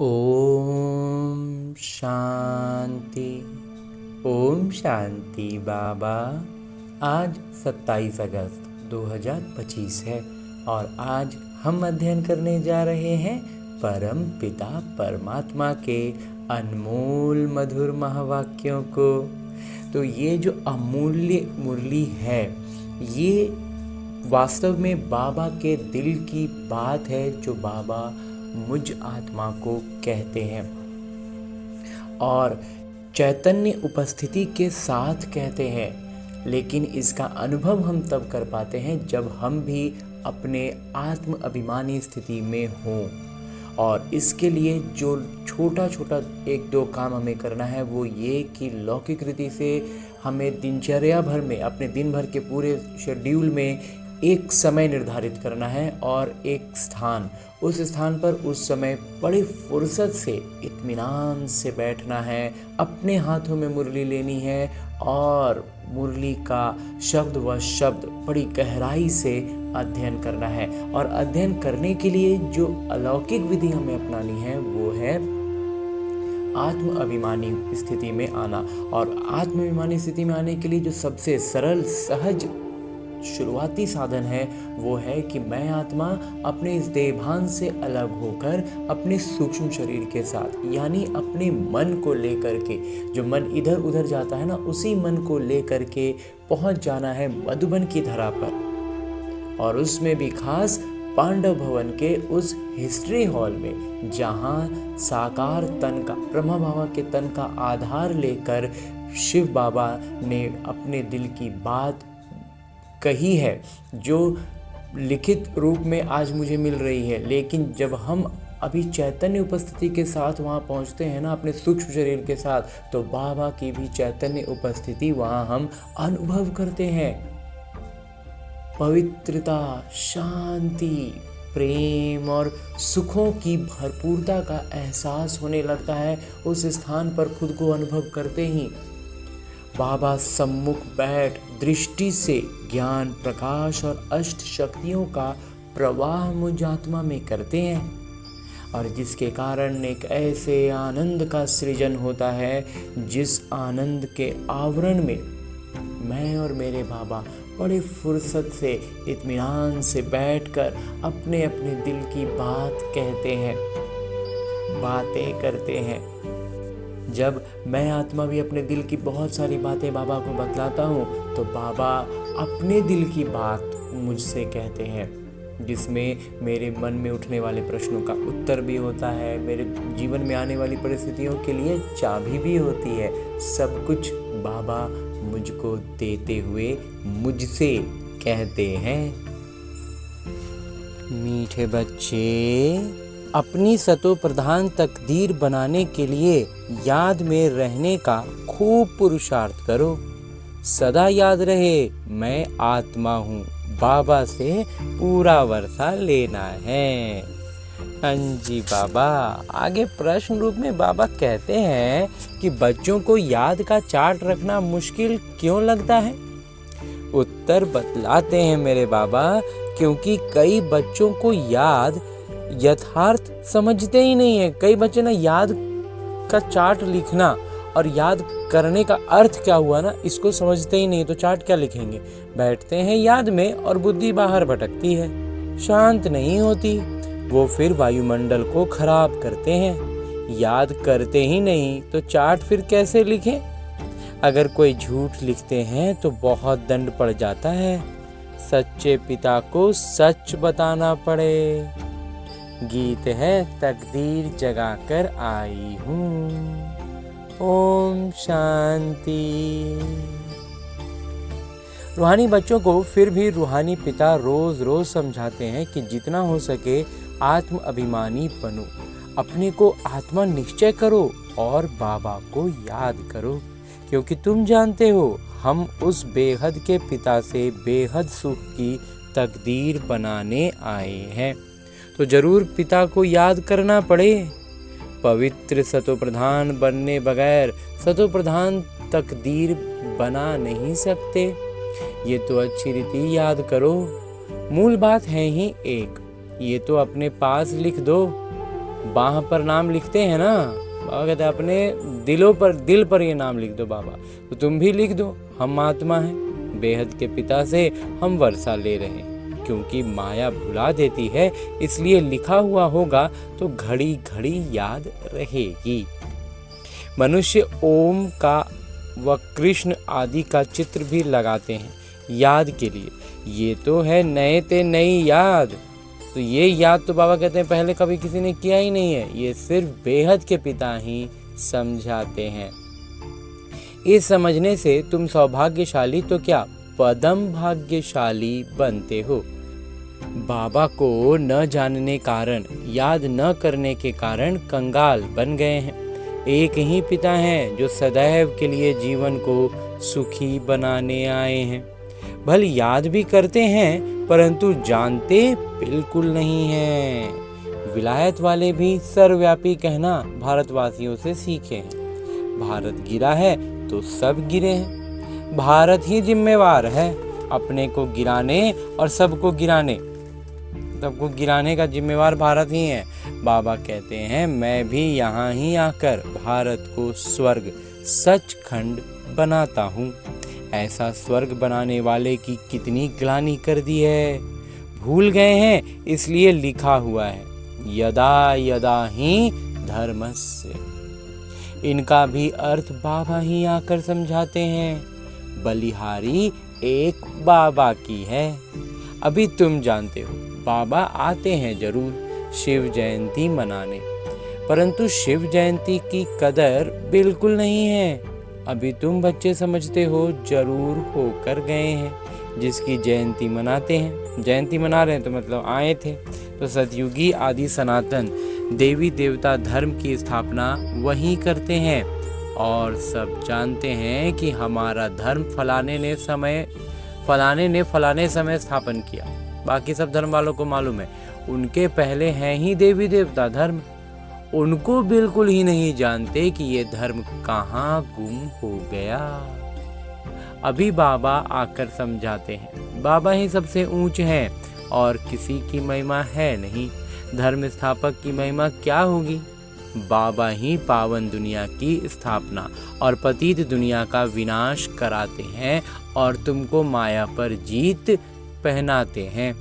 ओम शांति। ओम शांति बाबा। आज 27 अगस्त 2025 है और आज हम अध्ययन करने जा रहे हैं परम पिता परमात्मा के अनमोल मधुर महावाक्यों को। तो ये जो अमूल्य मुरली है, ये वास्तव में बाबा के दिल की बात है जो बाबा मुझ आत्मा को कहते हैं और चैतन्य उपस्थिति के साथ कहते हैं। लेकिन इसका अनुभव हम तब कर पाते हैं जब हम भी अपने आत्म अभिमानी स्थिति में हों। और इसके लिए जो छोटा छोटा 1-2 काम हमें करना है वो ये कि लौकिक रीति से हमें दिनचर्या भर में, अपने दिन भर के पूरे शेड्यूल में एक समय निर्धारित करना है और एक स्थान, उस स्थान पर उस समय बड़ी फुर्सत से इत्मीनान से बैठना है। अपने हाथों में मुरली लेनी है और मुरली का शब्द व शब्द बड़ी गहराई से अध्ययन करना है। और अध्ययन करने के लिए जो अलौकिक विधि हमें अपनानी है वो है आत्म अभिमानी स्थिति में आना। और आत्म अभिमानी स्थिति में आने के लिए जो सबसे सरल सहज शुरुआती साधन है वो है कि मैं आत्मा अपने इस देहभान से अलग होकर अपने सूक्ष्म शरीर के साथ, यानी अपने मन को लेकर के, जो मन इधर उधर जाता है ना, उसी मन को लेकर के पहुंच जाना है मधुबन की धरा पर। और उसमें भी खास पांडव भवन के उस हिस्ट्री हॉल में, जहां साकार तन का, ब्रह्मा बाबा के तन का आधार लेकर शिव बाबा ने अपने दिल की बात कही है, जो लिखित रूप में आज मुझे मिल रही है। लेकिन जब हम अभी चैतन्य उपस्थिति के साथ वहाँ पहुँचते हैं ना, अपने सूक्ष्म शरीर के साथ, तो बाबा की भी चैतन्य उपस्थिति वहाँ हम अनुभव करते हैं। पवित्रता, शांति, प्रेम और सुखों की भरपूरता का एहसास होने लगता है उस स्थान पर खुद को अनुभव करते ही। बाबा सम्मुख बैठ दृष्टि से ज्ञान, प्रकाश और अष्ट शक्तियों का प्रवाह मुझ आत्मा में करते हैं, और जिसके कारण एक ऐसे आनंद का सृजन होता है जिस आनंद के आवरण में मैं और मेरे बाबा बड़े फुर्सत से, इत्मीनान से बैठकर अपने अपने दिल की बात कहते हैं, बातें करते हैं। जब मैं आत्मा भी अपने दिल की बहुत सारी बातें बाबा को बतलाता हूँ तो बाबा अपने दिल की बात मुझसे कहते हैं, जिसमें मेरे मन में उठने वाले प्रश्नों का उत्तर भी होता है, मेरे जीवन में आने वाली परिस्थितियों के लिए चाबी भी होती है। सब कुछ बाबा मुझको देते हुए मुझसे कहते हैं। मीठे बच्चे, अपनी सतो प्रधान तकदीर बनाने के लिए याद में रहने का खूब पुरुषार्थ करो। सदा याद रहे मैं आत्मा हूँ, बाबा से पूरा वर्षा लेना है। हाँ जी बाबा। आगे प्रश्न रूप में बाबा कहते हैं कि बच्चों को याद का चार्ट रखना मुश्किल क्यों लगता है? उत्तर बतलाते हैं मेरे बाबा, क्योंकि कई बच्चों को याद यथार्थ समझते ही नहीं है। कई बच्चे ना याद का चार्ट लिखना और याद करने का अर्थ क्या हुआ ना, इसको समझते ही नहीं, तो चार्ट क्या लिखेंगे। बैठते हैं याद में और बुद्धि बाहर भटकती है, शांत नहीं होती। वो फिर वायुमंडल को खराब करते हैं। याद करते ही नहीं तो चार्ट फिर कैसे लिखें? अगर कोई झूठ लिखते हैं तो बहुत दंड पड़ जाता है। सच्चे पिता को सच बताना पड़े। गीत है तकदीर जगाकर आई हूँ। ओम शांति। रूहानी बच्चों को फिर भी रूहानी पिता रोज रोज समझाते हैं कि जितना हो सके आत्म अभिमानी बनो, अपने को आत्मा निश्चय करो और बाबा को याद करो, क्योंकि तुम जानते हो हम उस बेहद के पिता से बेहद सुख की तकदीर बनाने आए हैं। तो जरूर पिता को याद करना पड़े। पवित्र सतोप्रधान बनने बगैर सतोप्रधान तकदीर बना नहीं सकते। ये तो अच्छी रीति याद करो। मूल बात है ही एक, ये तो अपने पास लिख दो। बाह पर नाम लिखते हैं ना, बाबा कहते हैं अपने दिल पर ये नाम लिख दो बाबा। तो तुम भी लिख दो, हम महात्मा हैं, बेहद के पिता से हम वर्षा ले रहे हैं। क्योंकि माया भुला देती है, इसलिए लिखा हुआ होगा तो घड़ी घड़ी याद रहेगी। मनुष्य ओम का व कृष्ण आदि का चित्र भी लगाते हैं याद के लिए। ये तो है नए ते नई याद। तो ये याद तो बाबा कहते हैं पहले कभी किसी ने किया ही नहीं है, ये सिर्फ बेहद के पिता ही समझाते हैं। इस समझने से तुम सौभाग्यशाली तो क्या पदम भाग्यशाली बनते हो। बाबा को न जानने कारण, याद न करने के कारण कंगाल बन गए हैं। एक ही पिता हैं जो सदैव के लिए जीवन को सुखी बनाने आए हैं। भले याद भी करते हैं परंतु जानते बिल्कुल नहीं हैं। विलायत वाले भी सर्वव्यापी कहना भारतवासियों से सीखे हैं। भारत गिरा है तो सब गिरे हैं। भारत ही जिम्मेवार है अपने को गिराने और सबको गिराने का जिम्मेवार भारत ही है। बाबा कहते हैं मैं भी यहाँ ही आकर भारत को स्वर्ग सचखंड बनाता हूँ। ऐसा स्वर्ग बनाने वाले की कितनी ग्लानि कर दी है, भूल गए हैं इसलिए लिखा हुआ है यदा यदा ही धर्मस्य। इनका भी अर्थ बाबा ही आकर समझाते हैं। बलिहारी एक बाबा की है। अभी तुम जानते हो बाबा आते हैं जरूर शिव जयंती मनाने, परंतु शिव जयंती की कदर बिल्कुल नहीं है। अभी तुम बच्चे समझते हो जरूर होकर गए हैं। जिसकी जयंती मनाते हैं, जयंती मना रहे हैं तो मतलब आए थे। तो सतयुगी आदि सनातन देवी देवता धर्म की स्थापना वही करते हैं। और सब जानते हैं कि हमारा धर्म फलाने ने समय स्थापन किया। बाकी सब धर्म वालों को मालूम है उनके पहले हैं ही देवी देवता धर्म। उनको बिल्कुल ही नहीं जानते कि ये धर्म कहाँ गुम हो गया। अभी बाबा आकर समझाते हैं बाबा ही सबसे ऊंच हैं और किसी की महिमा है नहीं। धर्म स्थापक की महिमा क्या होगी। बाबा ही पावन दुनिया की स्थापना और पतित दुनिया का विनाश कराते हैं और तुमको माया पर जीत पहनाते हैं।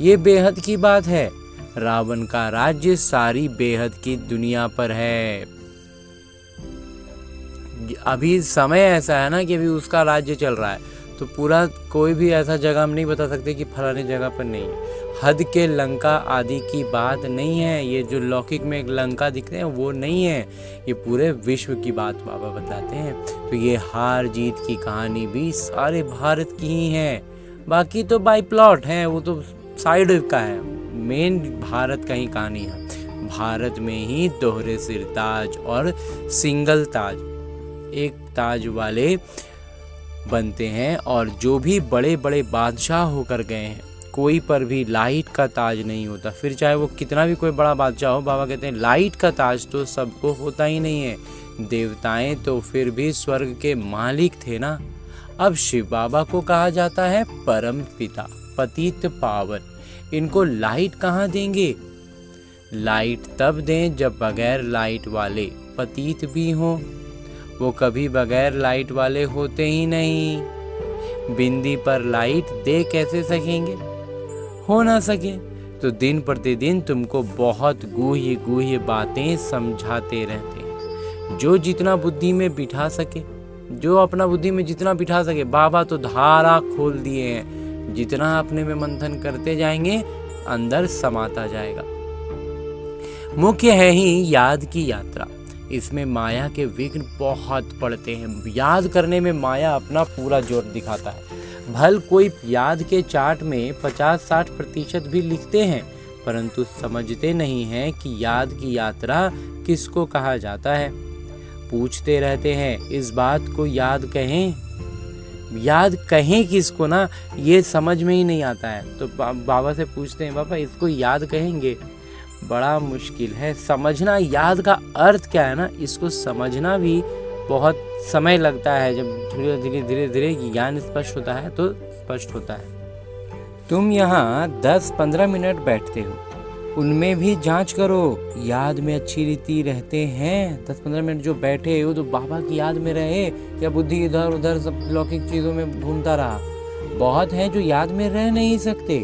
ये बेहद की बात है। रावण का राज्य सारी बेहद की दुनिया पर है। अभी समय ऐसा है ना कि अभी उसका राज्य चल रहा है, तो पूरा कोई भी ऐसा जगह हम नहीं बता सकते कि फलानी जगह पर नहीं है। हद के लंका आदि की बात नहीं है। ये जो लौकिक में एक लंका दिखते हैं वो नहीं है, ये पूरे विश्व की बात बाबा बताते हैं। तो ये हार जीत की कहानी भी सारे भारत की ही है। बाकी तो बाई प्लॉट है, वो तो साइड का है। मेन भारत का ही कहानी है। भारत में ही दोहरे सिर ताज और सिंगल ताज, एक ताज वाले बनते हैं। और जो भी बड़े बड़े बादशाह होकर गए हैं, कोई पर भी लाइट का ताज नहीं होता। फिर चाहे वो कितना भी कोई बड़ा बादशाह हो, बाबा कहते हैं लाइट का ताज तो सबको होता ही नहीं है। देवताएं तो फिर भी स्वर्ग के मालिक थे ना। अब शिव बाबा को कहा जाता है परम पिता, पतित पावन। इनको लाइट कहाँ देंगे। लाइट तब दें जब बगैर लाइट वाले पतित भी हों। वो कभी बगैर लाइट वाले होते ही नहीं। बिंदी पर लाइट दे कैसे सकेंगे, हो ना सके। तो दिन प्रतिदिन तुमको बहुत गूह्य बातें समझाते रहते हैं। जो जितना बुद्धि में बिठा सके, जो अपना बुद्धि में जितना बिठा सके। बाबा तो धारा खोल दिए हैं। जितना अपने में मंथन करते जाएंगे अंदर समाता जाएगा। मुख्य है ही याद की यात्रा। इसमें माया के विघ्न बहुत पड़ते हैं। याद करने में माया अपना पूरा जोर दिखाता है। भल कोई याद के चार्ट में 50-60% भी लिखते हैं, परंतु समझते नहीं हैं कि याद की यात्रा किसको कहा जाता है। पूछते रहते हैं इस बात को याद कहें किसको ना, ये समझ में ही नहीं आता है। तो बाबा से पूछते हैं बाबा इसको याद कहेंगे। बड़ा मुश्किल है समझना याद का अर्थ क्या है ना, इसको समझना भी बहुत समय लगता है। जब धीरे धीरे ज्ञान स्पष्ट होता है तो स्पष्ट होता है। तुम यहाँ 10-15 मिनट बैठते हो, उनमें भी जांच करो, याद में अच्छी रीति रहते हैं। 10-15 मिनट जो बैठे हो तो बाबा की याद में रहे, या बुद्धि इधर उधर सब लौकिक चीज़ों में घूमता रहा। बहुत हैं जो याद में रह नहीं सकते,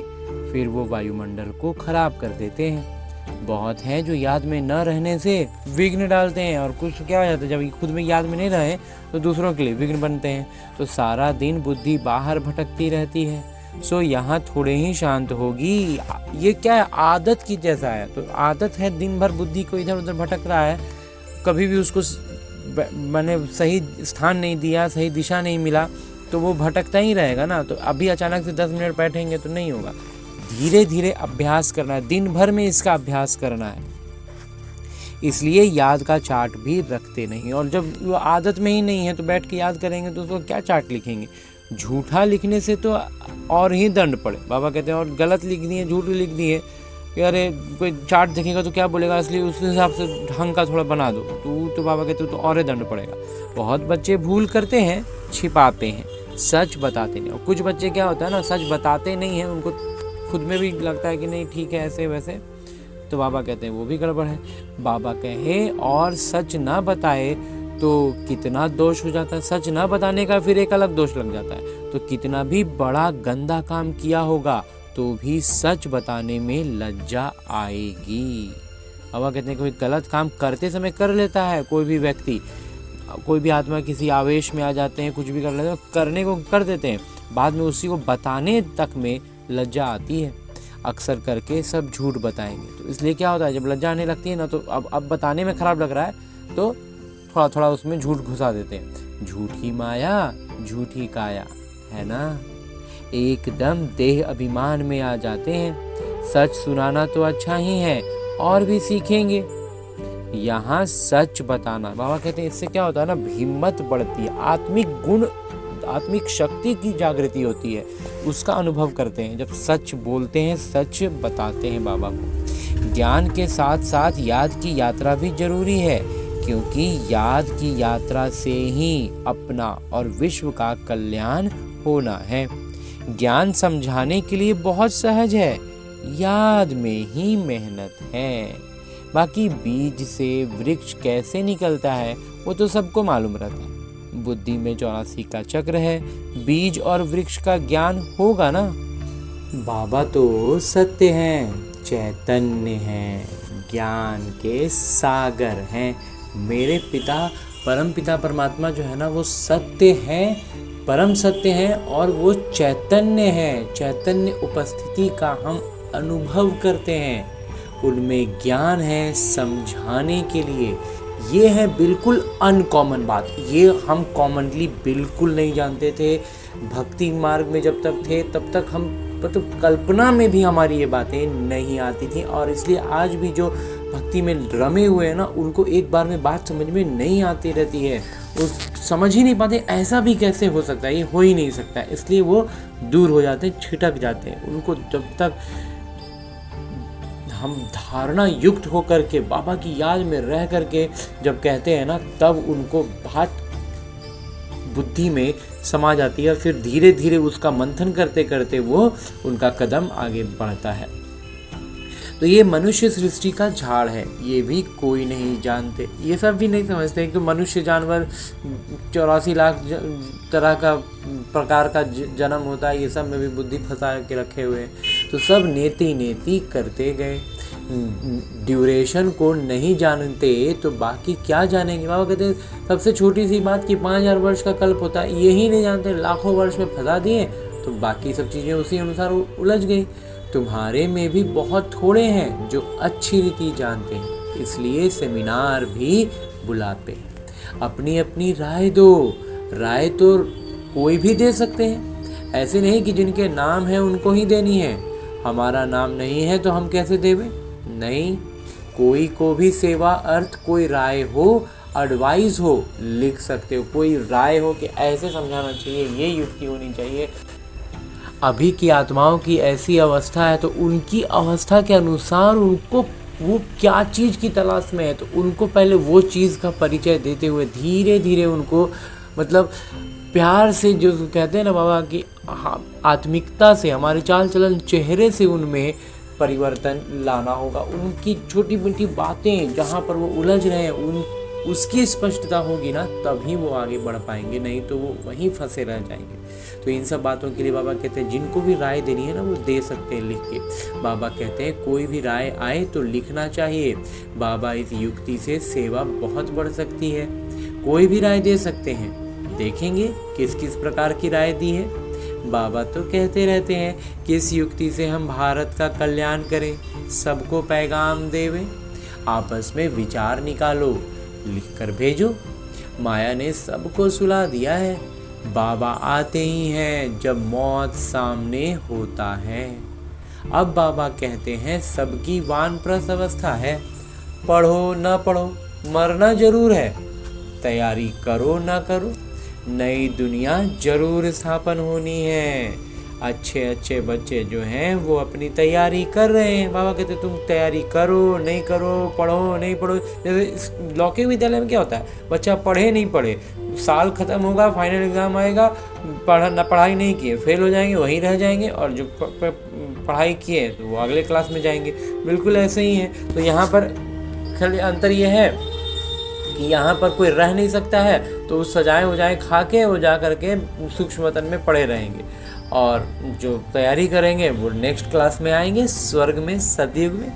फिर वो वायुमंडल को खराब कर देते हैं। बहुत हैं जो याद में न रहने से विघ्न डालते हैं, और कुछ क्या हो जाता है, जब खुद में याद में नहीं रहे तो दूसरों के लिए विघ्न बनते हैं। तो सारा दिन बुद्धि बाहर भटकती रहती है। सो यहाँ थोड़े ही शांत होगी। ये क्या है, आदत की जैसा है। तो आदत है, दिन भर बुद्धि को इधर उधर भटक रहा है, कभी भी उसको मैंने सही स्थान नहीं दिया, सही दिशा नहीं मिला, तो वो भटकता ही रहेगा ना। तो अभी अचानक से 10 मिनट बैठेंगे तो नहीं होगा। धीरे धीरे अभ्यास करना है, दिन भर में इसका अभ्यास करना है। इसलिए याद का चार्ट भी रखते नहीं। और जब वो आदत में ही नहीं है तो बैठ के याद करेंगे तो उसको क्या चार्ट लिखेंगे। झूठा लिखने से तो और ही दंड पड़े। बाबा कहते हैं और गलत लिख दिए, झूठ लिख दिए, अरे कोई चार्ट देखेगा तो क्या बोलेगा, इसलिए उस हिसाब से ढंग का थोड़ा बना दो, तो बाबा कहते हैं तो और ही दंड पड़ेगा। बहुत बच्चे भूल करते हैं, छिपाते हैं, सच बताते नहीं। और कुछ बच्चे क्या होता है ना, सच बताते नहीं हैं, उनको खुद में भी लगता है कि नहीं ठीक है ऐसे वैसे, तो बाबा कहते हैं वो भी गड़बड़ है। बाबा कहे और सच ना बताए तो कितना दोष हो जाता है। सच ना बताने का फिर एक अलग दोष लग जाता है। तो कितना भी बड़ा गंदा काम किया होगा तो भी सच बताने में लज्जा आएगी। बाबा कहते हैं कोई गलत काम करते समय कर लेता है, कोई भी व्यक्ति, कोई भी आत्मा किसी आवेश में आ जाते हैं, कुछ भी कर लेते हैं, करने को कर देते हैं, बाद में उसी को बताने तक में लज्जा आती है। अक्सर करके सब झूठ बताएंगे। तो इसलिए क्या होता है, जब लज्जा आने लगती है ना, तो अब बताने में खराब लग रहा है तो थोड़ा थोड़ा उसमें झूठ घुसा देते हैं। झूठी माया झूठी काया, है ना। एकदम देह अभिमान में आ जाते हैं। सच सुनाना तो अच्छा ही है, और भी सीखेंगे। यहाँ सच बताना, बाबा कहते हैं इससे क्या होता है ना, हिम्मत बढ़ती है, आत्मिक गुण, आत्मिक शक्ति की जागृति होती है, उसका अनुभव करते हैं जब सच बोलते हैं, सच बताते हैं बाबा को। ज्ञान के साथ साथ याद की यात्रा भी जरूरी है, क्योंकि याद की यात्रा से ही अपना और विश्व का कल्याण होना है। ज्ञान समझाने के लिए बहुत सहज है, याद में ही मेहनत है। बाकी बीज से वृक्ष कैसे निकलता है वो तो सबको मालूम रहता है। बुद्धि में 84 का चक्र है, बीज और वृक्ष का ज्ञान होगा ना। बाबा तो सत्य हैं, चैतन्य हैं, ज्ञान के सागर हैं। मेरे पिता परम पिता परमात्मा जो है ना, वो सत्य हैं, परम सत्य हैं, और वो चैतन्य है। चैतन्य उपस्थिति का हम अनुभव करते हैं। उनमें ज्ञान है समझाने के लिए। ये है बिल्कुल अनकॉमन बात, ये हम कॉमनली बिल्कुल नहीं जानते थे। भक्ति मार्ग में जब तक थे तब तक हम मतलब कल्पना में भी हमारी ये बातें नहीं आती थी। और इसलिए आज भी जो भक्ति में रमे हुए हैं ना, उनको एक बार में बात समझ में नहीं आती रहती है, वो समझ ही नहीं पाते ऐसा भी कैसे हो सकता है, ये हो ही नहीं सकता है। इसलिए वो दूर हो जाते हैं, छिटक जाते हैं। उनको जब तक हम धारणा युक्त होकर के बाबा की याद में रह करके जब कहते हैं ना, तब उनको बात बुद्धि में समा जाती है, और फिर धीरे धीरे उसका मंथन करते करते वो उनका कदम आगे बढ़ता है। तो ये मनुष्य सृष्टि का झाड़ है, ये भी कोई नहीं जानते, ये सब भी नहीं समझते कि मनुष्य जानवर 84 लाख तरह का प्रकार का जन्म होता है, ये सब में भी बुद्धि फंसा के रखे हुए हैं। तो सब नेति नेति करते गए, ड्यूरेशन को नहीं जानते तो बाकी क्या जानेंगे। बाबा कहते हैं सबसे छोटी सी बात कि 5000 वर्ष का कल्प होता है, यही नहीं जानते, लाखों वर्ष में फंसा दिए तो बाकी सब चीज़ें उसी अनुसार उलझ गई। तुम्हारे में भी बहुत थोड़े हैं जो अच्छी रीति जानते हैं, इसलिए सेमिनार भी बुलाते हैं। अपनी अपनी राय दो, राय तो कोई भी दे सकते हैं, ऐसे नहीं कि जिनके नाम है उनको ही देनी है। हमारा नाम नहीं है तो हम कैसे देवे, नहीं। कोई को भी सेवा अर्थ कोई राय हो, एडवाइस हो, लिख सकते हो। कोई राय हो कि ऐसे समझाना चाहिए, ये युक्ति होनी चाहिए। अभी की आत्माओं की ऐसी अवस्था है तो उनकी अवस्था के अनुसार उनको वो क्या चीज़ की तलाश में है, तो उनको पहले वो चीज़ का परिचय देते हुए धीरे धीरे उनको मतलब प्यार से, जो कहते हैं ना बाबा की आत्मिकता से, हमारे चाल चलन चेहरे से उनमें परिवर्तन लाना होगा। उनकी छोटी मोटी बातें जहाँ पर वो उलझ रहे हैं उसकी स्पष्टता होगी ना, तभी वो आगे बढ़ पाएंगे, नहीं तो वो वहीं फंसे रह जाएंगे। तो इन सब बातों के लिए बाबा कहते हैं जिनको भी राय देनी है ना वो दे सकते हैं लिख के। बाबा कहते हैं कोई भी राय आए तो लिखना चाहिए। बाबा इस युक्ति से सेवा बहुत बढ़ सकती है। कोई भी राय दे सकते हैं, देखेंगे किस किस प्रकार की राय दी है। बाबा तो कहते रहते हैं किस युक्ति से हम भारत का कल्याण करें, सबको पैगाम देवें, आपस में विचार निकालो, लिखकर भेजो। माया ने सबको सुला दिया है, बाबा आते ही हैं जब मौत सामने होता है। अब बाबा कहते हैं सबकी वानप्रस्थ अवस्था है, पढ़ो न पढ़ो मरना जरूर है, तैयारी करो ना करो, नई दुनिया जरूर स्थापन होनी है। अच्छे अच्छे बच्चे जो हैं वो अपनी तैयारी कर रहे हैं। बाबा कहते तुम तैयारी करो नहीं करो, पढ़ो नहीं पढ़ो। जैसे लौकिक विद्यालय में क्या होता है, बच्चा पढ़े नहीं पढ़े, साल ख़त्म होगा, फाइनल एग्ज़ाम आएगा, पढ़ाई नहीं किए फेल हो जाएंगे, वहीं रह जाएंगे, और जो पढ़ाई किए तो वो अगले क्लास में जाएंगे। बिल्कुल ऐसे ही है। तो यहाँ पर खाली अंतर ये है कि यहाँ पर कोई रह नहीं सकता है, तो उस सजाए उजाए खा के वो जा करके सूक्ष्मतन में पड़े रहेंगे, और जो तैयारी करेंगे वो नेक्स्ट क्लास में आएंगे स्वर्ग में, सतयुग में।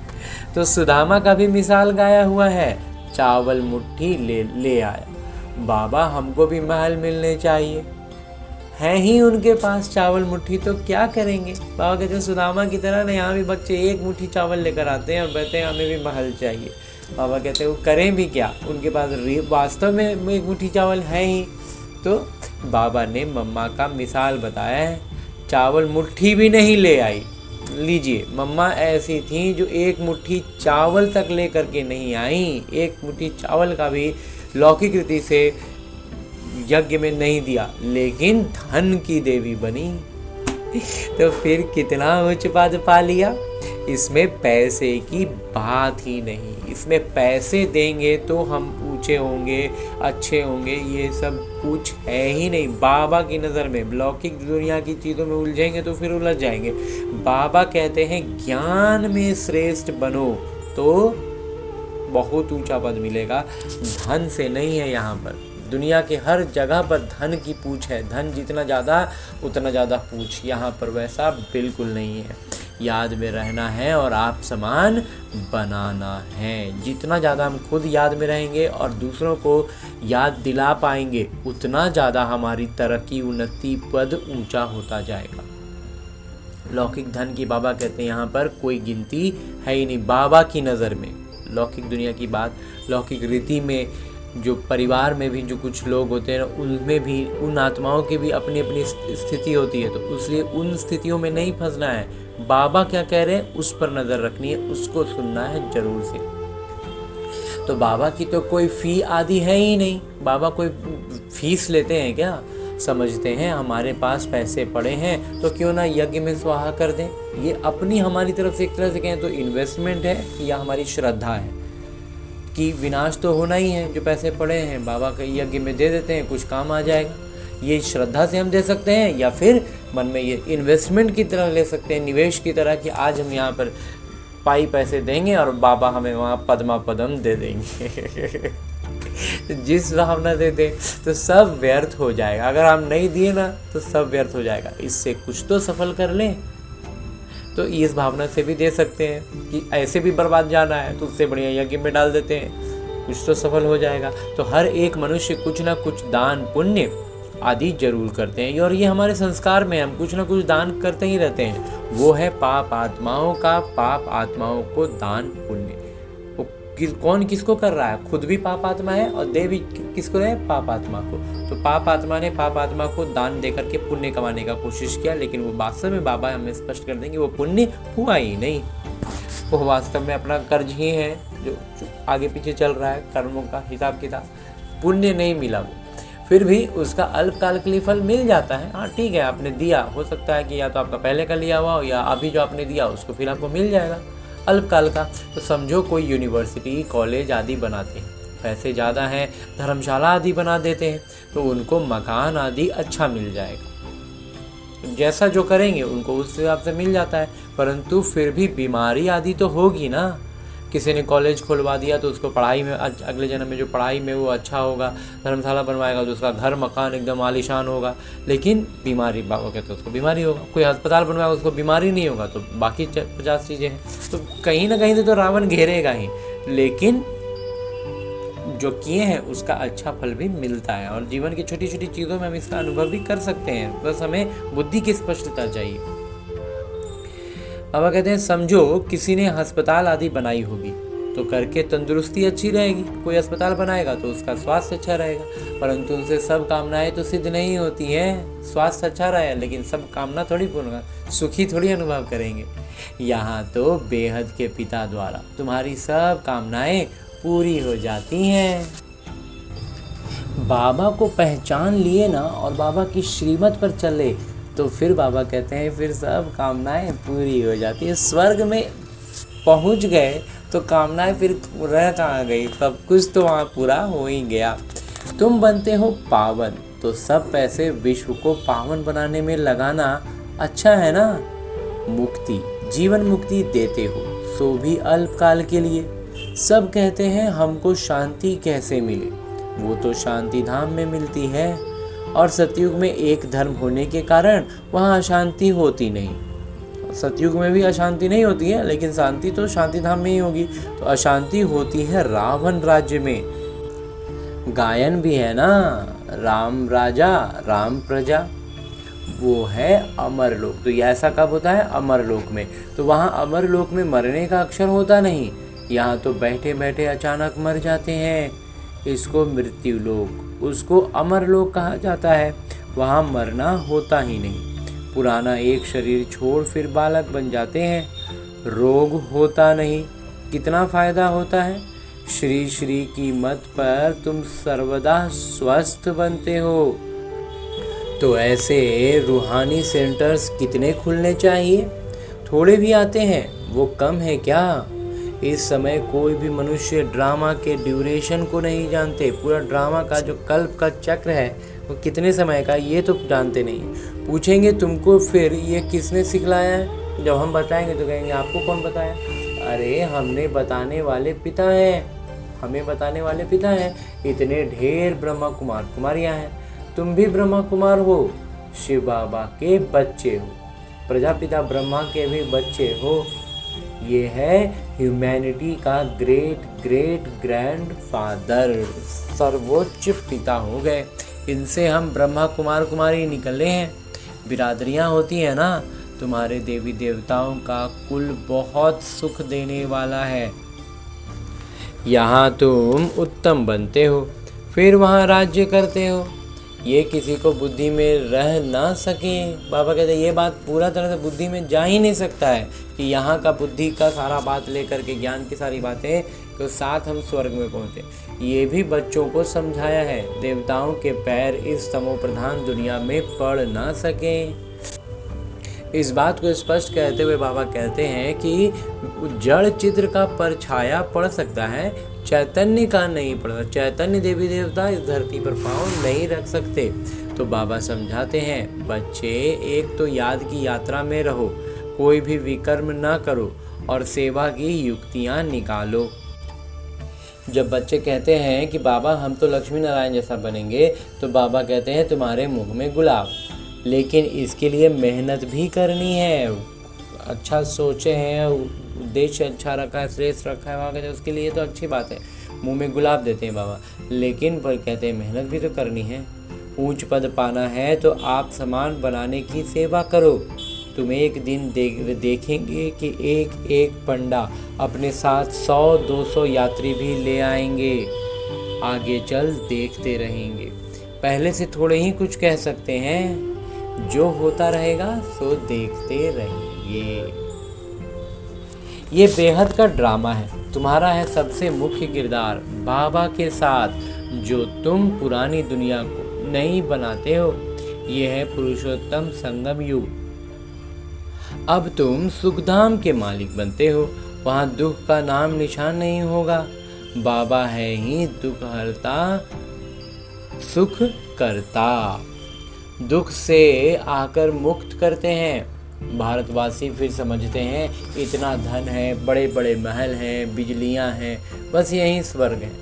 तो सुदामा का भी मिसाल गाया हुआ है, चावल मुट्ठी ले आया। बाबा हमको भी महल मिलने चाहिए, हैं ही उनके पास चावल मुट्ठी, तो क्या करेंगे। बाबा कहते हैं सुदामा की तरह ना यहाँ भी बच्चे एक मुट्ठी चावल लेकर आते हैं और कहते हैं हमें भी महल चाहिए। बाबा कहते हैं वो करें भी क्या, उनके पास वास्तव में एक मुट्ठी चावल है ही। तो बाबा ने मम्मा का मिसाल बताया है, चावल मुट्ठी भी नहीं ले आई। लीजिए, मम्मा ऐसी थी जो एक मुट्ठी चावल तक ले करके नहीं आई, एक मुट्ठी चावल का भी लौकिक रीति से यज्ञ में नहीं दिया, लेकिन धन की देवी बनी। तो फिर कितना उच्च पद पा लिया। इसमें पैसे की बात ही नहीं, इसमें पैसे देंगे तो हम ऊंचे होंगे, अच्छे होंगे, ये सब कुछ है ही नहीं। बाबा की नज़र में लौकिक दुनिया की चीज़ों में उलझेंगे तो फिर उलझ जाएंगे। बाबा कहते हैं ज्ञान में श्रेष्ठ बनो तो बहुत ऊंचा पद मिलेगा। धन से नहीं है, यहाँ पर दुनिया के हर जगह पर धन की पूछ है, धन जितना ज़्यादा उतना ज़्यादा पूछ। यहाँ पर वैसा बिल्कुल नहीं है। याद में रहना है और आप समान बनाना है। जितना ज़्यादा हम खुद याद में रहेंगे और दूसरों को याद दिला पाएंगे, उतना ज़्यादा हमारी तरक्की, उन्नति, पद ऊंचा होता जाएगा। लौकिक धन की बाबा कहते हैं यहाँ पर कोई गिनती है ही नहीं बाबा की नज़र में। लौकिक दुनिया की बात, लौकिक रीति में जो परिवार में भी जो कुछ लोग होते हैं उनमें भी, उन आत्माओं की भी अपनी अपनी स्थिति होती है, तो इसलिए उन स्थितियों में नहीं फंसना है। बाबा क्या कह रहे हैं उस पर नज़र रखनी है, उसको सुनना है जरूर से। तो बाबा की तो कोई फ़ी आदि है ही नहीं। बाबा कोई फीस लेते हैं क्या? समझते हैं हमारे पास पैसे पड़े हैं तो क्यों ना यज्ञ में स्वाहा कर दें। ये अपनी हमारी तरफ से एक तरह से कहें तो इन्वेस्टमेंट है या हमारी श्रद्धा है कि विनाश तो होना ही है, जो पैसे पड़े हैं बाबा के यज्ञ में दे देते हैं, कुछ काम आ जाएगा। ये श्रद्धा से हम दे सकते हैं या फिर मन में ये इन्वेस्टमेंट की तरह ले सकते हैं, निवेश की तरह कि आज हम यहाँ पर पाई पैसे देंगे और बाबा हमें वहाँ पद्मा पदम दे देंगे। जिस भावना दे दे तो सब व्यर्थ हो जाएगा। अगर हम नहीं दिए ना तो सब व्यर्थ हो जाएगा। इससे कुछ तो सफल कर लें, तो इस भावना से भी दे सकते हैं कि ऐसे भी बर्बाद जाना है तो उससे बढ़िया यज्ञ में डाल देते हैं, कुछ तो सफल हो जाएगा। तो हर एक मनुष्य कुछ ना कुछ दान पुण्य आदि जरूर करते हैं और ये हमारे संस्कार में हम कुछ ना कुछ दान करते ही रहते हैं। वो है पाप आत्माओं का, पाप आत्माओं को दान पुण्य। कौन किसको कर रहा है? खुद भी पाप आत्मा है और दे भी किसको रहे? पाप आत्मा को। तो पाप आत्मा ने पाप आत्मा को दान देकर के पुण्य कमाने का कोशिश किया, लेकिन वो वास्तव में बाबा हमें स्पष्ट कर देंगे वो पुण्य हुआ ही नहीं, वो वास्तव में अपना कर्ज ही है जो आगे पीछे चल रहा है, कर्मों का हिसाब किताब। पुण्य नहीं मिला वो, फिर भी उसका अल्पकाल के लिए फल मिल जाता है। हाँ ठीक है, आपने दिया, हो सकता है कि या तो आपका पहले का लिया हुआ हो या अभी जो आपने दिया उसको फिर आपको मिल जाएगा अल्पकाल का। तो समझो कोई यूनिवर्सिटी कॉलेज आदि बनाते हैं, पैसे ज़्यादा हैं, धर्मशाला आदि बना देते हैं, तो उनको मकान आदि अच्छा मिल जाएगा। जैसा जो करेंगे उनको उस हिसाब से मिल जाता है। परंतु फिर भी बीमारी आदि तो होगी ना। किसी ने कॉलेज खुलवा दिया तो उसको पढ़ाई में अगले जन्म में जो पढ़ाई में वो अच्छा होगा, धर्मशाला बनवाएगा तो उसका घर मकान एकदम आलीशान होगा, लेकिन बीमारी बाबा कहते हैं उसको बीमारी होगा। कोई अस्पताल बनवाएगा उसको बीमारी नहीं होगा, तो बाकी 50 चीज़ें हैं। तो कहीं ना कहीं से तो रावण घेरेगा ही, लेकिन जो किए हैं उसका अच्छा फल भी मिलता है। और जीवन की छोटी छोटी चीज़ों में हम इसका अनुभव भी कर सकते हैं, बस हमें बुद्धि की स्पष्टता चाहिए। बाबा कहते हैं समझो किसी ने अस्पताल आदि बनाई होगी तो करके तंदुरुस्ती अच्छी रहेगी। कोई अस्पताल बनाएगा तो उसका स्वास्थ्य अच्छा रहेगा, परंतु उनसे सब कामनाएं तो सिद्ध नहीं होती हैं। स्वास्थ्य अच्छा रहे लेकिन सब कामना थोड़ी पूर्ण, सुखी थोड़ी अनुभव करेंगे। यहाँ तो बेहद के पिता द्वारा तुम्हारी सब कामनाएं पूरी हो जाती हैं। बाबा को पहचान लिए ना और बाबा की श्रीमत पर चले तो फिर बाबा कहते हैं फिर सब कामनाएं पूरी हो जाती है। स्वर्ग में पहुंच गए तो कामनाएं फिर रह कहाँ गई, सब कुछ तो वहाँ पूरा हो ही गया। तुम बनते हो पावन तो सब पैसे विश्व को पावन बनाने में लगाना अच्छा है ना। मुक्ति जीवन मुक्ति देते हो सो भी अल्पकाल के लिए। सब कहते हैं हमको शांति कैसे मिले, वो तो शांति धाम में मिलती है। और सतयुग में एक धर्म होने के कारण वहाँ अशांति होती नहीं। सतयुग में भी अशांति नहीं होती है, लेकिन शांति तो शांति धाम में ही होगी। तो अशांति होती है रावण राज्य में। गायन भी है ना, राम राजा राम प्रजा, वो है अमरलोक। तो ये ऐसा कब होता है? अमरलोक में। तो वहाँ अमरलोक में मरने का अक्षर होता नहीं, यहाँ तो बैठे बैठे अचानक मर जाते हैं। इसको मृत्यु लोक, उसको अमर लोक कहा जाता है। वहाँ मरना होता ही नहीं। पुराना एक शरीर छोड़ फिर बालक बन जाते हैं। रोग होता नहीं, कितना फायदा होता है। श्री श्री की मत पर तुम सर्वदा स्वस्थ बनते हो। तो ऐसे रूहानी सेंटर्स कितने खुलने चाहिए? थोड़े भी आते हैं, वो कम है क्या? इस समय कोई भी मनुष्य ड्रामा के ड्यूरेशन को नहीं जानते। पूरा ड्रामा का जो कल्प का चक्र है वो कितने समय का, ये तो जानते नहीं। पूछेंगे तुमको फिर ये किसने सिखलाया है? जब हम बताएंगे तो कहेंगे आपको कौन बताया? अरे हमने बताने वाले पिता हैं, हमें बताने वाले पिता हैं। इतने ढेर ब्रह्मा कुमार कुमारियाँ हैं, तुम भी ब्रह्मा कुमार हो, शिव बाबा के बच्चे हो, प्रजापिता ब्रह्मा के भी बच्चे हो। ये है ह्यूमैनिटी का ग्रेट ग्रेट ग्रैंड फादर, सर्वोच्च पिता हो गए। इनसे हम ब्रह्मा कुमार कुमारी निकले हैं। बिरादरियां होती हैं ना, तुम्हारे देवी देवताओं का कुल बहुत सुख देने वाला है। यहाँ तुम उत्तम बनते हो, फिर वहाँ राज्य करते हो। ये किसी को बुद्धि में रह ना सके। बाबा कहते हैं ये बात पूरा तरह से बुद्धि में जा ही नहीं सकता है कि यहाँ का बुद्धि का सारा बात लेकर के ज्ञान की सारी बातें तो साथ हम स्वर्ग में पहुँचे। ये भी बच्चों को समझाया है, देवताओं के पैर इस तमो प्रधान दुनिया में पड़ ना सके। इस बात को स्पष्ट कहते हुए बाबा कहते हैं कि जड़ चित्र का परछाया पड़ सकता है, चैतन्य का नहीं पड़ता। चैतन्य देवी देवता इस धरती पर पाँव नहीं रख सकते। तो बाबा समझाते हैं बच्चे एक तो याद की यात्रा में रहो, कोई भी विकर्म ना करो और सेवा की युक्तियाँ निकालो। जब बच्चे कहते हैं कि बाबा हम तो लक्ष्मी नारायण जैसा बनेंगे, तो बाबा कहते हैं तुम्हारे मुंह में गुलाब, लेकिन इसके लिए मेहनत भी करनी है। अच्छा सोचे हैं, उद्देश्य अच्छा रखा है, श्रेष्ठ रखा है वहाँ का, उसके लिए तो अच्छी बात है। मुंह में गुलाब देते हैं बाबा, लेकिन पर कहते हैं मेहनत भी तो करनी है। ऊंच पद पाना है तो आप समान बनाने की सेवा करो। तुम एक दिन देखेंगे कि एक एक पंडा अपने साथ 100-200 यात्री भी ले आएंगे। आगे चल देखते रहेंगे। पहले से थोड़े ही कुछ कह सकते हैं, जो होता रहेगा सो देखते रहेंगे। ये बेहद का ड्रामा है, तुम्हारा है सबसे मुख्य किरदार बाबा के साथ, जो तुम पुरानी दुनिया को नहीं बनाते हो। ये है पुरुषोत्तम संगम युग। अब तुम सुखधाम के मालिक बनते हो, वहाँ दुख का नाम निशान नहीं होगा। बाबा है ही दुख हरता सुख करता। दुख से आकर मुक्त करते हैं। भारतवासी फिर समझते हैं इतना धन है, बड़े बड़े महल हैं, बिजलियां हैं, बस यही स्वर्ग है।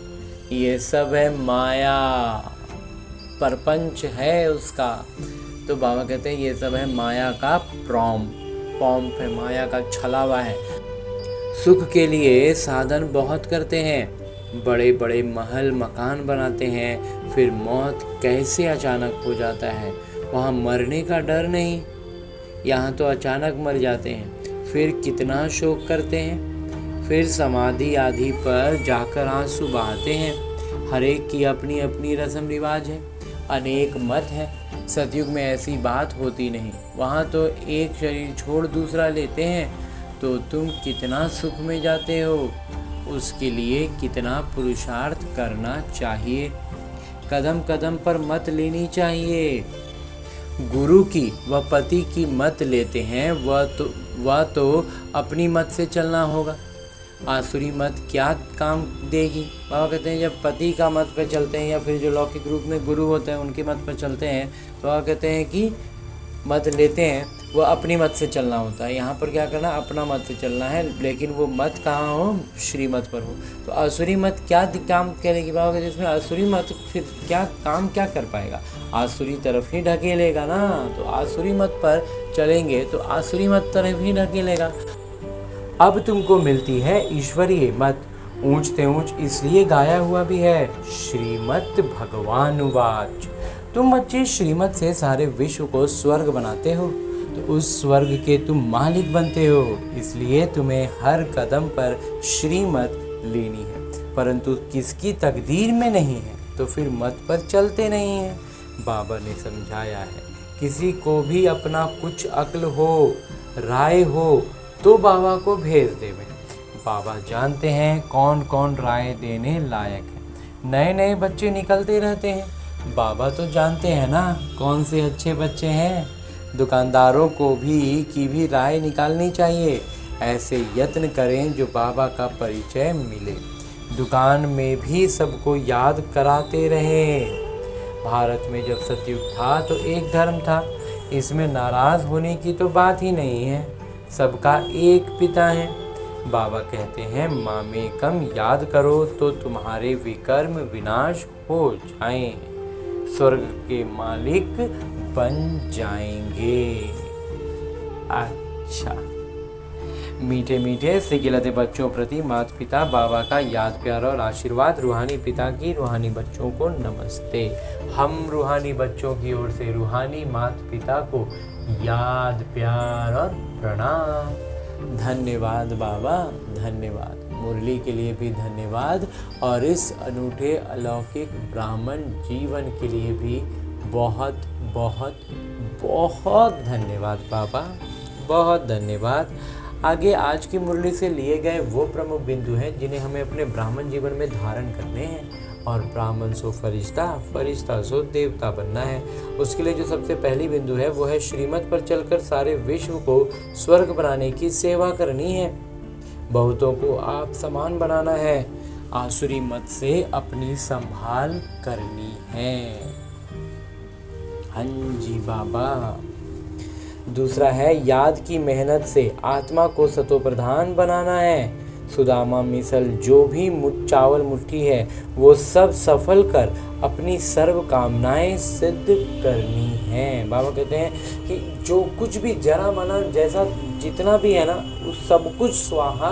ये सब है माया, परपंच है उसका। तो बाबा कहते हैं ये सब है माया का पॉम्प है, माया का छलावा है। सुख के लिए साधन बहुत करते हैं, बड़े बड़े महल मकान बनाते हैं, फिर मौत कैसे अचानक हो जाता है। वहाँ मरने का डर नहीं, यहाँ तो अचानक मर जाते हैं। फिर कितना शोक करते हैं, फिर समाधि आदि पर जाकर आंसू बहाते हैं। हर एक की अपनी अपनी रस्म रिवाज है, अनेक मत है। सतयुग में ऐसी बात होती नहीं, वहाँ तो एक शरीर छोड़ दूसरा लेते हैं। तो तुम कितना सुख में जाते हो, उसके लिए कितना पुरुषार्थ करना चाहिए। कदम कदम पर मत लेनी चाहिए। गुरु की व पति की मत लेते हैं, वह तो अपनी मत से चलना होगा। आसुरी मत क्या काम देगी। बाबा कहते हैं जब पति का मत पे चलते हैं या फिर जो लौकिक रूप में गुरु होते हैं उनकी मत पर चलते हैं, तो बाबा कहते हैं कि मत लेते हैं वो अपनी मत से चलना होता है। यहाँ पर क्या करना, अपना मत से चलना है, लेकिन वो मत कहाँ हो, श्रीमत पर हो। तो आसुरी मत क्या काम करेगी बाबा कहते हैं, जिसमें आसुरी मत फिर क्या काम क्या कर पाएगा, आसुरी तरफ ही ढकेलेगा ना। तो आसुरी मत पर चलेंगे तो आसुरी मत तरफ ही ढकेलेगा। अब तुमको मिलती है ईश्वरीय मत, ऊंचते ऊंच इसलिए गाया हुआ भी है, श्रीमत भगवान वाच। तुम बच्चे श्रीमत से सारे विश्व को स्वर्ग बनाते हो, तो उस स्वर्ग के तुम मालिक बनते हो। इसलिए तुम्हें हर कदम पर श्रीमत लेनी है, परंतु किसकी तकदीर में नहीं है तो फिर मत पर चलते नहीं हैं। बाबा ने समझाया है, किसी को भी अपना कुछ अक्ल हो, राय हो तो बाबा को भेज देवे। बाबा जानते हैं कौन कौन राय देने लायक है। नए नए बच्चे निकलते रहते हैं, बाबा तो जानते हैं ना कौन से अच्छे बच्चे हैं। दुकानदारों को भी राय निकालनी चाहिए। ऐसे यत्न करें जो बाबा का परिचय मिले। दुकान में भी सबको याद कराते रहें। भारत में जब सतयुग था तो एक धर्म था, इसमें नाराज होने की तो बात ही नहीं है। सबका एक पिता है। बाबा कहते हैं मामेकम याद करो तो तुम्हारे विकर्म विनाश हो जाएं, स्वर्ग के मालिक बन जाएंगे। अच्छा, मीठे मीठे सिकिलते बच्चों प्रति माता पिता बाबा का याद प्यार और आशीर्वाद। रूहानी पिता की रूहानी बच्चों को नमस्ते। हम रूहानी बच्चों की ओर से रूहानी माता पिता को याद प्यार और प्रणाम। धन्यवाद बाबा, धन्यवाद। मुरली के लिए भी धन्यवाद और इस अनूठे अलौकिक ब्राह्मण जीवन के लिए भी बहुत बहुत बहुत धन्यवाद बाबा, बहुत धन्यवाद। आगे आज की मुरली से लिए गए वो प्रमुख बिंदु हैं जिन्हें हमें अपने ब्राह्मण जीवन में धारण करने हैं। और ब्राह्मण सो फरिश्ता, फरिश्ता सो देवता बनना है। उसके लिए जो सबसे पहली बिंदु है वो है श्रीमत पर चलकर सारे विश्व को स्वर्ग बनाने की सेवा करनी है। बहुतों को आप समान बनाना है। आसुरी मत से अपनी संभाल करनी है। हाँ जी बाबा। दूसरा है याद की मेहनत से आत्मा को सतोप्रधान बनाना है। सुदामा मिसल जो भी चावल मुट्ठी है वो सब सफल कर अपनी सर्व कामनाएं सिद्ध करनी है। बाबा कहते हैं कि जो कुछ भी जरा मना जैसा जितना भी है ना उस सब कुछ स्वाहा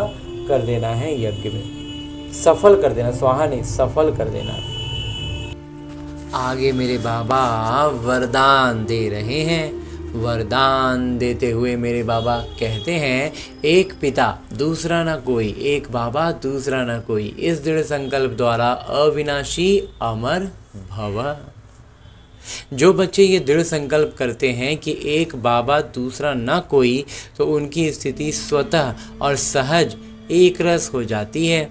कर देना है, यज्ञ में सफल कर देना, स्वाहा नहीं सफल कर देना। आगे मेरे बाबा वरदान दे रहे हैं। वरदान देते हुए मेरे बाबा कहते हैं, एक पिता दूसरा न कोई, एक बाबा दूसरा न कोई, इस दृढ़ संकल्प द्वारा अविनाशी अमर भव। जो बच्चे ये दृढ़ संकल्प करते हैं कि एक बाबा दूसरा न कोई, तो उनकी स्थिति स्वतः और सहज एक रस हो जाती है।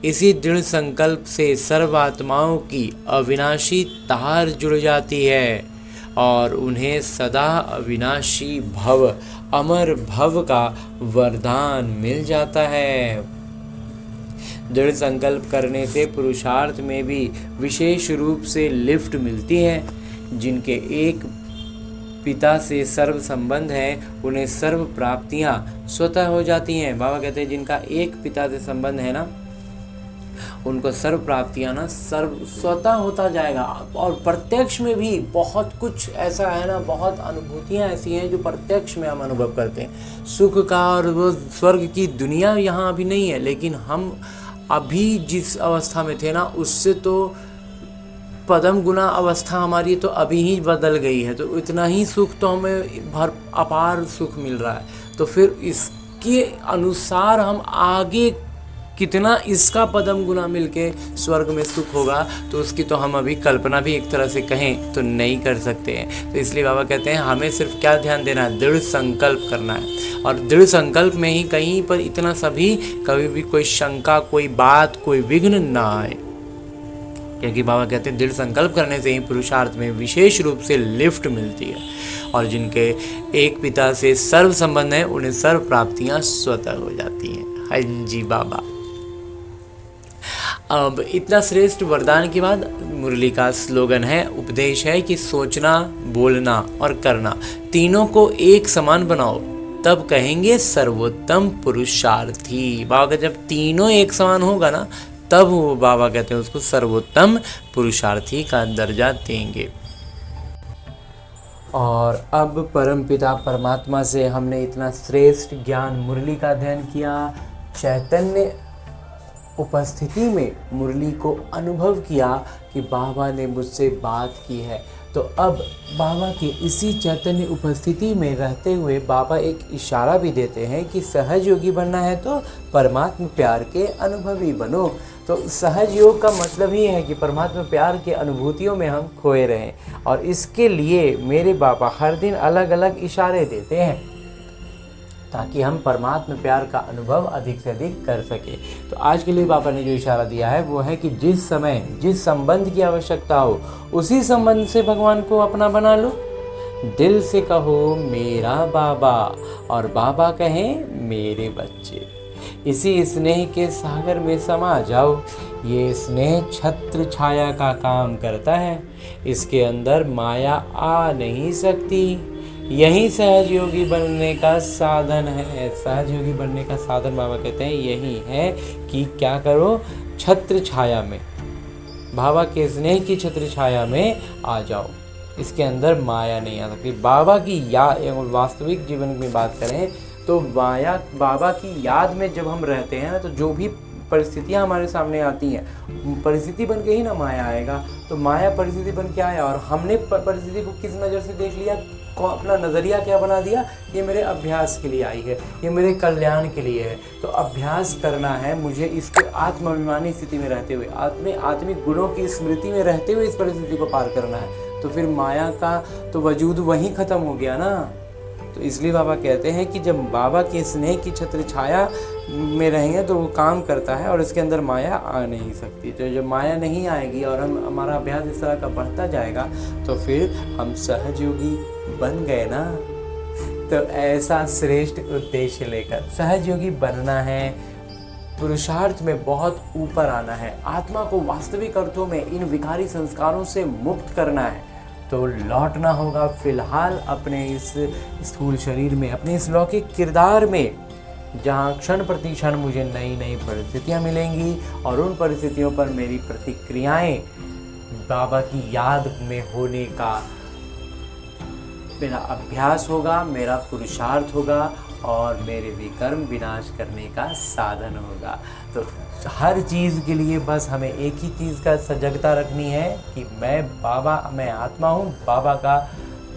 इसी दृढ़ संकल्प से सर्वात्माओं की अविनाशी तार जुड़ जाती है और उन्हें सदा अविनाशी भव, अमर भव का वरदान मिल जाता है। दृढ़ संकल्प करने से पुरुषार्थ में भी विशेष रूप से लिफ्ट मिलती है। जिनके एक पिता से सर्व संबंध है उन्हें सर्व प्राप्तियां स्वतः हो जाती हैं। बाबा कहते हैं जिनका एक पिता से संबंध है ना, उनको सर्व प्राप्तियां ना सर्व स्वतः होता जाएगा। और प्रत्यक्ष में भी बहुत कुछ ऐसा है ना, बहुत अनुभूतियां ऐसी हैं जो प्रत्यक्ष में हम अनुभव करते हैं सुख का। और वो स्वर्ग की दुनिया यहाँ अभी नहीं है, लेकिन हम अभी जिस अवस्था में थे ना, उससे तो पदम गुना अवस्था हमारी तो अभी ही बदल गई है। तो इतना ही सुख तो हमें अपार सुख मिल रहा है। तो फिर इसके अनुसार हम आगे कितना इसका पदम गुना मिलके स्वर्ग में सुख होगा, तो उसकी तो हम अभी कल्पना भी एक तरह से कहें तो नहीं कर सकते हैं। तो इसलिए बाबा कहते हैं हमें सिर्फ क्या ध्यान देना है, दृढ़ संकल्प करना है। और दृढ़ संकल्प में ही कहीं पर इतना सभी कभी भी कोई शंका, कोई बात, कोई विघ्न ना आए। क्योंकि बाबा कहते हैं दृढ़ संकल्प करने से ही पुरुषार्थ में विशेष रूप से लिफ्ट मिलती है। और जिनके एक पिता से सर्व संबंध है उन्हें सर्व प्राप्तियां स्वतः हो जाती हैं। हाँ जी बाबा। अब इतना श्रेष्ठ वरदान के बाद मुरली का स्लोगन है, उपदेश है कि सोचना, बोलना और करना तीनों को एक समान बनाओ, तब कहेंगे सर्वोत्तम पुरुषार्थी। बाबा का जब तीनों एक समान होगा ना, तब वो बाबा कहते हैं उसको सर्वोत्तम पुरुषार्थी का दर्जा देंगे। और अब परमपिता परमात्मा से हमने इतना श्रेष्ठ ज्ञान मुरली का अध्ययन किया, चैतन्य उपस्थिति में मुरली को अनुभव किया कि बाबा ने मुझसे बात की है। तो अब बाबा के इसी चैतन्य उपस्थिति में रहते हुए बाबा एक इशारा भी देते हैं कि सहज योगी बनना है तो परमात्मा प्यार के अनुभवी बनो। तो सहज योग का मतलब ही है कि परमात्मा प्यार के अनुभूतियों में हम खोए रहें। और इसके लिए मेरे बाबा हर दिन अलग अलग इशारे देते हैं ताकि हम परमात्मा प्यार का अनुभव अधिक से अधिक कर सके। तो आज के लिए बाबा ने जो इशारा दिया है वो है कि जिस समय जिस संबंध की आवश्यकता हो उसी संबंध से भगवान को अपना बना लो। दिल से कहो मेरा बाबा और बाबा कहें मेरे बच्चे। इसी स्नेह के सागर में समा जाओ। ये स्नेह छत्र छाया का काम करता है, इसके अंदर माया आ नहीं सकती। यही सहज योगी बनने का साधन है। सहज योगी बनने का साधन बाबा कहते हैं यही है कि क्या करो, छत्र छाया में, बाबा के स्नेह की छत्र छाया में आ जाओ। इसके अंदर माया नहीं आ सकती। बाबा की वास्तविक जीवन में बात करें तो माया बाबा की याद में जब हम रहते हैं तो जो भी परिस्थितियाँ हमारे सामने आती हैं, परिस्थिति बन के ही ना माया आएगा। तो माया परिस्थिति बन के आया और हमने परिस्थिति को किस नज़र से देख लिया, अपना नज़रिया क्या बना दिया, ये मेरे अभ्यास के लिए आई है, ये मेरे कल्याण के लिए है। तो अभ्यास करना है मुझे इसके आत्माभिमानी स्थिति में रहते हुए, आत्मिक गुणों की स्मृति में रहते हुए इस परिस्थिति को पार करना है। तो फिर माया का तो वजूद वहीं ख़त्म हो गया ना। तो इसलिए बाबा कहते हैं कि जब बाबा के स्नेह की छत्र छाया में रहेंगे तो वो काम करता है और इसके अंदर माया आ नहीं सकती। तो जब माया नहीं आएगी और हमारा अभ्यास इस तरह का बढ़ता जाएगा तो फिर हम सहज योगी बन गए ना। तो ऐसा श्रेष्ठ उद्देश्य लेकर सहज योगी बनना है, पुरुषार्थ में बहुत ऊपर आना है, आत्मा को वास्तविक अर्थों में इन विकारी संस्कारों से मुक्त करना है। तो लौटना होगा फिलहाल अपने इस स्थूल शरीर में, अपने इस लौकिक किरदार में, जहाँ क्षण प्रति क्षण मुझे नई नई परिस्थितियाँ मिलेंगी और उन परिस्थितियों पर मेरी प्रतिक्रियाएं बाबा की याद में होने का मेरा अभ्यास होगा, मेरा पुरुषार्थ होगा और मेरे विकर्म विनाश करने का साधन होगा। तो हर चीज़ के लिए बस हमें एक ही चीज़ का सजगता रखनी है कि मैं आत्मा हूँ, बाबा का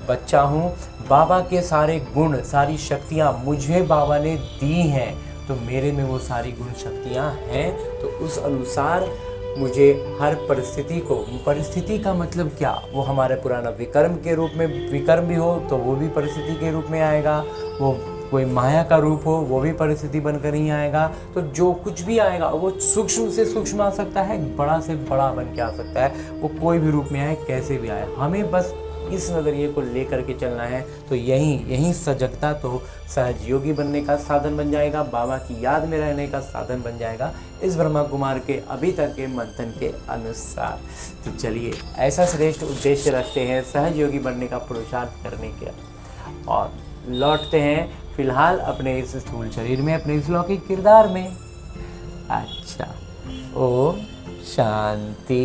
बच्चा हूँ, बाबा के सारे गुण सारी शक्तियाँ मुझे बाबा ने दी हैं, तो मेरे में वो सारी गुण शक्तियाँ हैं। तो उस अनुसार मुझे हर परिस्थिति का मतलब क्या, वो हमारे पुराना विकर्म के रूप में विकर्म भी हो तो वो भी परिस्थिति के रूप में आएगा, वो कोई माया का रूप हो वो भी परिस्थिति बनकर ही आएगा। तो जो कुछ भी आएगा वो सूक्ष्म से सूक्ष्म आ सकता है, बड़ा से बड़ा बन के आ सकता है, वो कोई भी रूप में आए, कैसे भी आए। हमें बस इस नज़रिए को लेकर के चलना है तो यहीं सजगता तो सहज बनने का साधन बन जाएगा, बाबा की याद में रहने का साधन बन जाएगा, इस ब्रह्मा कुमार के अभी तक के मंथन के अनुसार। तो चलिए ऐसा श्रेष्ठ उद्देश्य रखते हैं सहज योगी बनने का पुरुषार्थ करने के, और लौटते हैं फिलहाल अपने इस स्थूल शरीर में, अपने इस लौकिक किरदार में। अच्छा, ओम शांति।